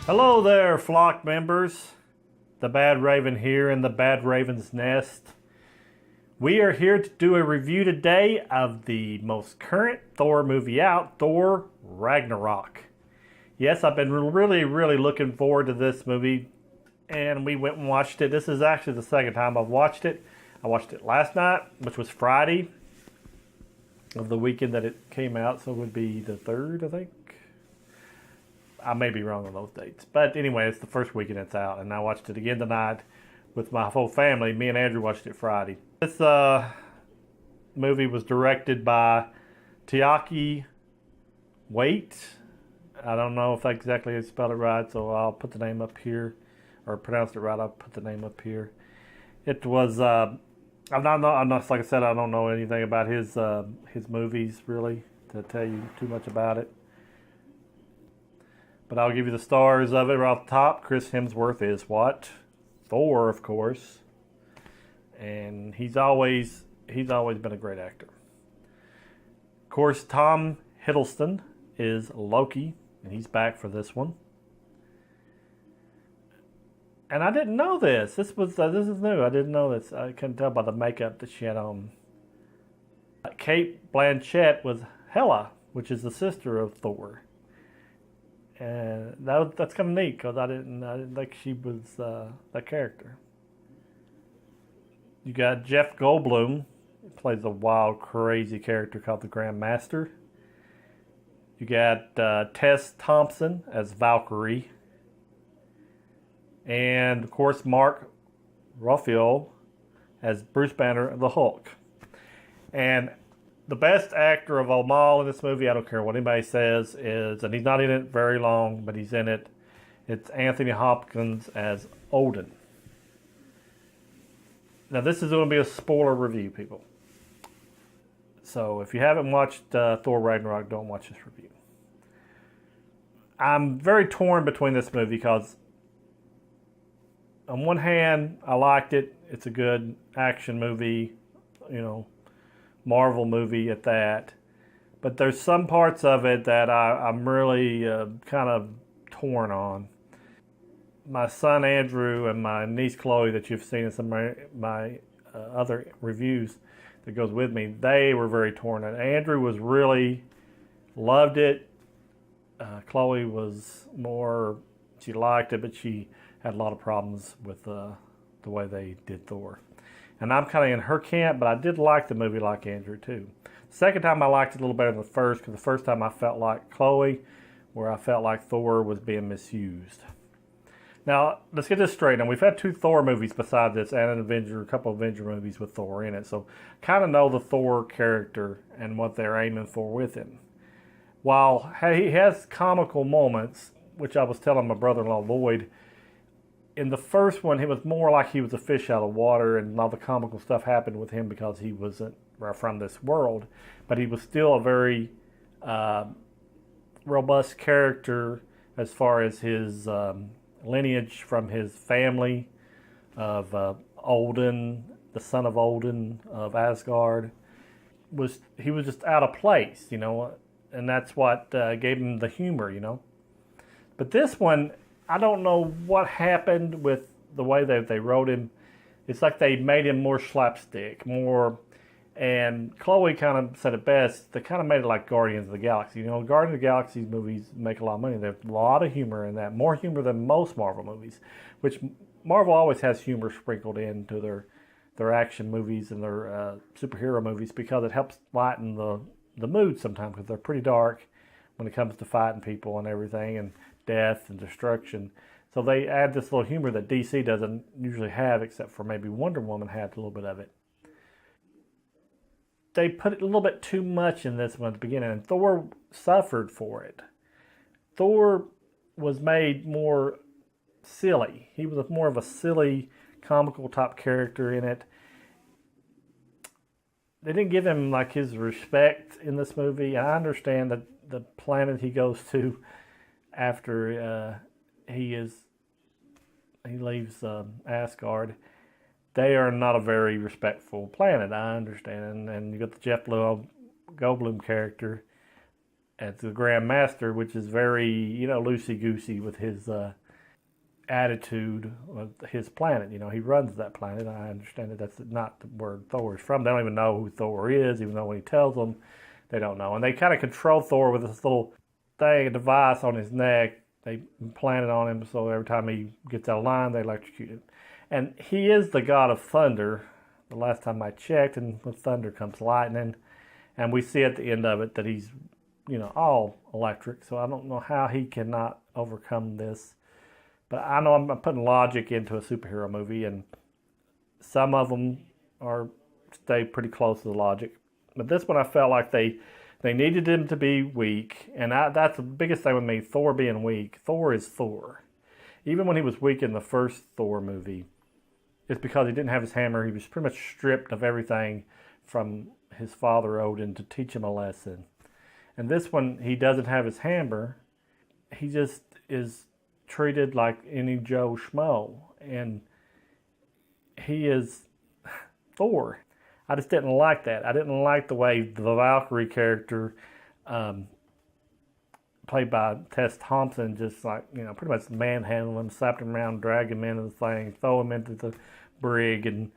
Hello there, flock members. The Bad Raven here in the Bad Raven's Nest. We are here to do a review today of the most current Thor movie out, Thor Ragnarok. Yes, I've been really looking forward to this movie, and we went and watched it. This is actually the second time I've watched it. I watched it last night, which was Friday of the weekend that it came out, so it would be the 3rd, I think. I may be wrong on those dates. But anyway, it's the first weekend it's out, and I watched it again tonight with my whole family. Me and Andrew watched it Friday. This movie was directed by Taiki Waite. I don't know if I exactly spelled it right, so I'll put the name up here, or pronounced it right. I'll put the name up here. It was. I'm not. Like I said, I don't know anything about his movies really to tell you too much about it. But I'll give you the stars of it right off the top. Chris Hemsworth is what? Thor, of course. And he's always been a great actor. Of course, Tom Hiddleston is Loki, and he's back for this one. And I didn't know this. This is new. I didn't know this. I couldn't tell by the makeup that she had on. Kate Blanchett was Hela, which is the sister of Thor. And that's kind of neat because I didn't think she was that character. You got Jeff Goldblum, who plays a wild, crazy character called the Grand Master. You got Tess Thompson as Valkyrie, and of course Mark Ruffalo as Bruce Banner, the Hulk. And the best actor of them all in this movie, I don't care what anybody says, is, and he's not in it very long, but he's in it. It's Anthony Hopkins as Odin. Now, this is going to be a spoiler review, people. So, if you haven't watched Thor Ragnarok, don't watch this review. I'm very torn between this movie because, on one hand, I liked it. It's a good action movie, Marvel movie at that. But there's some parts of it that I'm really kind of torn on. My son Andrew and my niece Chloe that you've seen in some of my other reviews that goes with me, they were very torn. And Andrew was really loved it. Chloe was more, she liked it, but she had a lot of problems with the way they did Thor. And I'm kind of in her camp, but I did like the movie like Andrew too. Second time I liked it a little better than the first, because the first time I felt like Chloe, where I felt like Thor was being misused. Now, let's get this straight. Now, we've had 2 Thor movies besides this, and a couple of Avenger movies with Thor in it. So, kind of know the Thor character and what they're aiming for with him. While he has comical moments, which I was telling my brother-in-law Lloyd, in the first one, he was more like he was a fish out of water, and all the comical stuff happened with him because he wasn't from this world. But he was still a very robust character as far as his lineage from his family of Odin, the son of Odin of Asgard. He was just out of place, and that's what gave him the humor, But this one, I don't know what happened with the way that they wrote him. It's like they made him more slapstick, and Chloe kind of said it best. They kind of made it like Guardians of the Galaxy. Guardians of the Galaxy movies make a lot of money. There's a lot of humor in that, more humor than most Marvel movies, which Marvel always has humor sprinkled into their action movies and their superhero movies because it helps lighten the mood sometimes, because they're pretty dark when it comes to fighting people and everything, and death and destruction. So they add this little humor that DC doesn't usually have, except for maybe Wonder Woman had a little bit of it. They put a little bit too much in this one at the beginning, and Thor suffered for it. Thor was made more silly. He was more of a silly, comical type character in it. They didn't give him like his respect in this movie. I understand that the planet he goes to after he leaves Asgard, they are not a very respectful planet. I understand, and you got the Jeff Goldblum character as the Grand Master, which is very, loosey goosey with his attitude of his planet. He runs that planet. I understand that that's not where Thor is from. They don't even know who Thor is, even though when he tells them, they don't know. And they kind of control Thor with this little thing, a device on his neck. They implant it on him, so every time he gets out of line, they electrocute him. And he is the god of thunder, the last time I checked, and with thunder comes lightning. And we see at the end of it that he's, all electric, so I don't know how he cannot overcome this. But I know I'm putting logic into a superhero movie, and some of them stay pretty close to the logic. But this one I felt like they needed him to be weak, and that's the biggest thing with me, Thor being weak. Thor is Thor. Even when he was weak in the first Thor movie, it's because he didn't have his hammer. He was pretty much stripped of everything from his father Odin to teach him a lesson. And this one, he doesn't have his hammer. He just is treated like any Joe Schmo. And he is Thor. I just didn't like that. I didn't like the way the Valkyrie character, played by Tess Thompson, just like, pretty much manhandled him, slapped him around, dragged him into the thing, throw him into the brig, and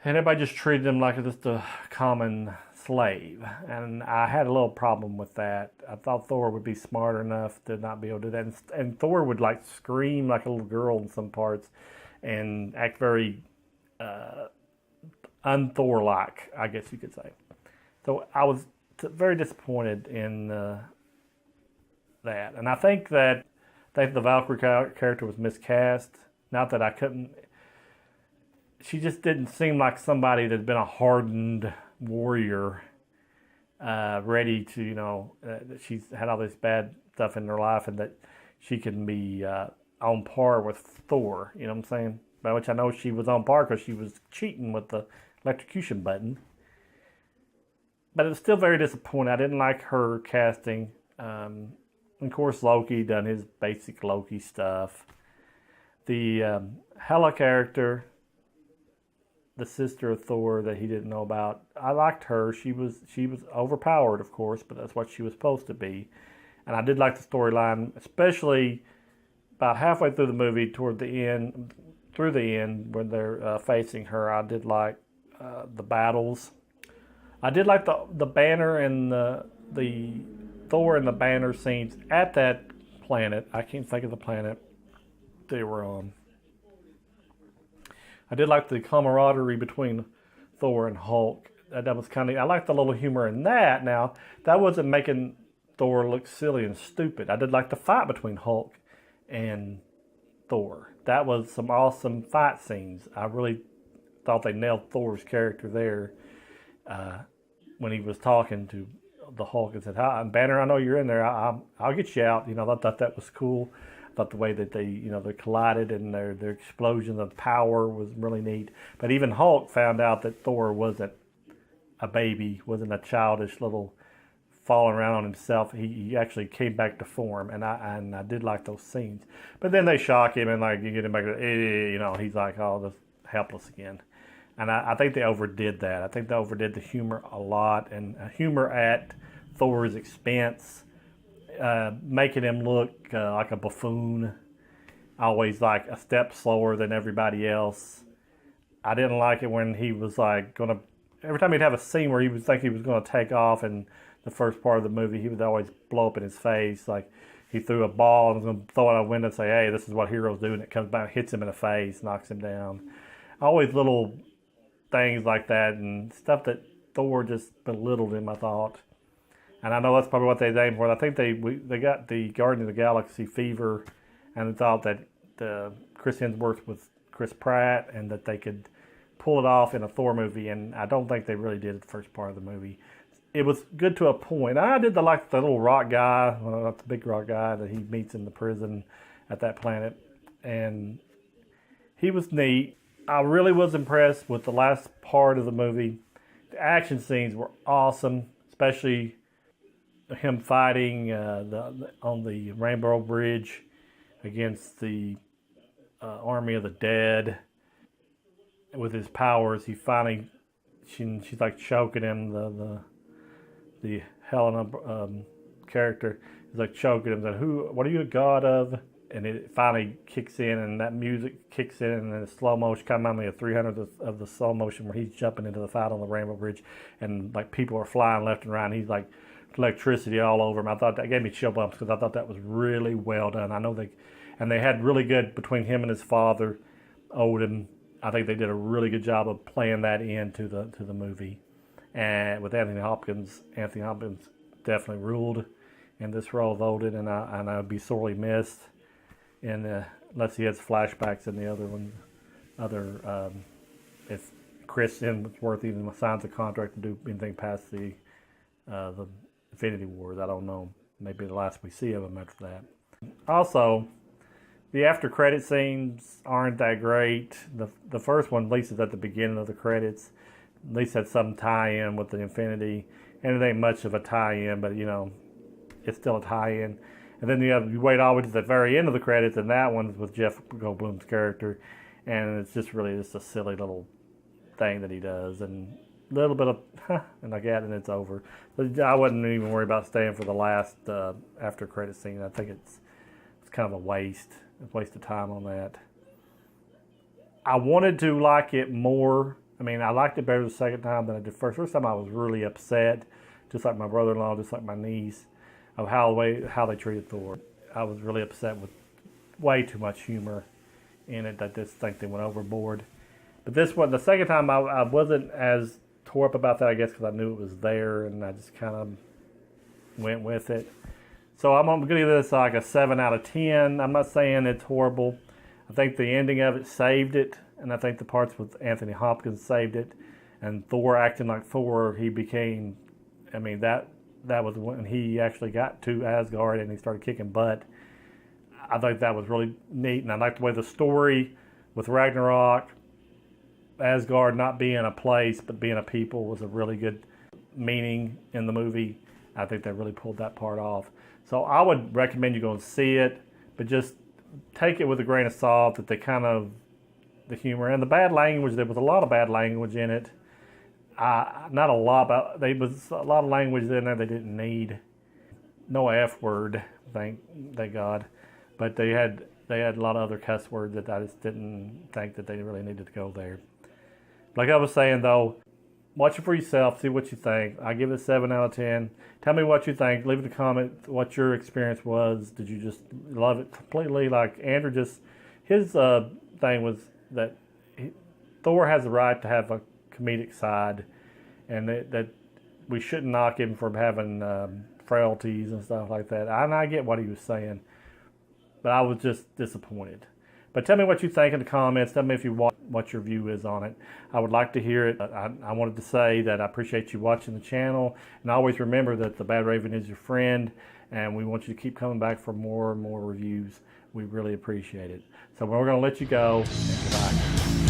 everybody just treated him like just a common slave. And I had a little problem with that. I thought Thor would be smart enough to not be able to do that. And Thor would like scream like a little girl in some parts and act very un-Thor-like, I guess you could say. So I was very disappointed in that. And I think the Valkyrie character was miscast. Not that I couldn't. She just didn't seem like somebody that had been a hardened warrior, ready to, that she's had all this bad stuff in her life and that she can be on par with Thor. You know what I'm saying? By which I know she was on par because she was cheating with the electrocution button. But it was still very disappointing. I didn't like her casting. Of course, Loki done his basic Loki stuff. The Hela character, the sister of Thor that he didn't know about, I liked her. She was overpowered, of course, but that's what she was supposed to be. And I did like the storyline, especially about halfway through the movie, through the end, when they're facing her. I did like the battles. I did like the banner and the Thor and the banner scenes at that planet. I can't think of the planet they were on. I did like the camaraderie between Thor and Hulk. That was I liked the little humor in that. Now, that wasn't making Thor look silly and stupid. I did like the fight between Hulk and Thor. That was some awesome fight scenes. I really thought they nailed Thor's character there when he was talking to the Hulk and said, "Hi, Banner, I know you're in there. I'll get you out." I thought that was cool. I thought the way that they collided and their explosion of power was really neat. But even Hulk found out that Thor wasn't a baby, wasn't a childish little falling around on himself. He actually came back to form, and I did like those scenes. But then they shock him and you get him back to, he's like all just helpless again. And I think they overdid that. I think they overdid the humor a lot, and humor at Thor's expense, making him look like a buffoon, always like a step slower than everybody else. I didn't like it when he was every time he'd have a scene where he was think he was going to take off in the first part of the movie, he would always blow up in his face. Like he threw a ball and was going to throw it out a window and say, "Hey, this is what heroes do," and it comes back, hits him in the face, knocks him down. Always little things like that and stuff that Thor just belittled him, I thought. And I know that's probably what they aimed for. I think they got the Guardian of the Galaxy fever and thought that Chris Hemsworth was Chris Pratt and that they could pull it off in a Thor movie, and I don't think they really did the first part of the movie. It was good to a point. I did like the little rock guy, not the big rock guy that he meets in the prison at that planet, and he was neat. I really was impressed with the last part of the movie. The action scenes were awesome, especially him fighting on the Rainbow Bridge against the army of the dead. With his powers, he finally, she's like choking him. The Helena character is like choking him. Like, what are you a god of? And it finally kicks in, and that music kicks in, and then the slow motion, kind of reminds me of 300 of the slow motion where he's jumping into the fight on the Rainbow Bridge, and like people are flying left and right, and he's like electricity all over him. I thought that gave me chill bumps because I thought that was really well done. I know they had really good between him and his father, Odin. I think they did a really good job of playing that into the movie. And with Anthony Hopkins definitely ruled in this role of Odin, and I would be sorely missed. And unless he has flashbacks in the other one, if Chris Hemsworth even signs a contract to do anything past the Infinity Wars, I don't know. Maybe the last we see of him after that. Also, the after credit scenes aren't that great. The first one, at least, is at the beginning of the credits. At least had some tie-in with the Infinity, and it ain't much of a tie-in, but it's still a tie-in. And then you wait all the way to the very end of the credits, and that one's with Jeff Goldblum's character, and it's just really just a silly little thing that he does, and a little bit of and like that, and it's over. But I wouldn't even worry about staying for the last after credit scene. I think it's kind of a waste of time on that. I wanted to like it more. I mean, I liked it better the second time than I did first. First time I was really upset, just like my brother-in-law, just like my niece, of how they treated Thor. I was really upset with way too much humor in it. I just think they went overboard. But this one, the second time, I wasn't as tore up about that, I guess, because I knew it was there, and I just kind of went with it. So I'm going to give this like a 7 out of 10. I'm not saying it's horrible. I think the ending of it saved it, and I think the parts with Anthony Hopkins saved it. And Thor acting like Thor, he became, that was when he actually got to Asgard and he started kicking butt. I think that was really neat, and I like the way the story with Ragnarok, Asgard not being a place but being a people, was a really good meaning in the movie. I think they really pulled that part off. So I would recommend you go and see it, but just take it with a grain of salt that the humor and the bad language, there was a lot of bad language in it. Not a lot, but there was a lot of language in there they didn't need. No F word, thank God. But they had a lot of other cuss words that I just didn't think that they really needed to go there. Like I was saying though, watch it for yourself, see what you think. I give it a 7 out of 10. Tell me what you think. Leave it in a comment what your experience was. Did you just love it completely? Like Andrew his thing was that Thor has the right to have a comedic side, and that we shouldn't knock him for having frailties and stuff like that. And I get what he was saying, but I was just disappointed. But tell me what you think in the comments. Tell me if you what your view is on it. I would like to hear it. I wanted to say that I appreciate you watching the channel, and always remember that the Bad Raven is your friend, and we want you to keep coming back for more and more reviews. We really appreciate it. So we're going to let you go. Goodbye.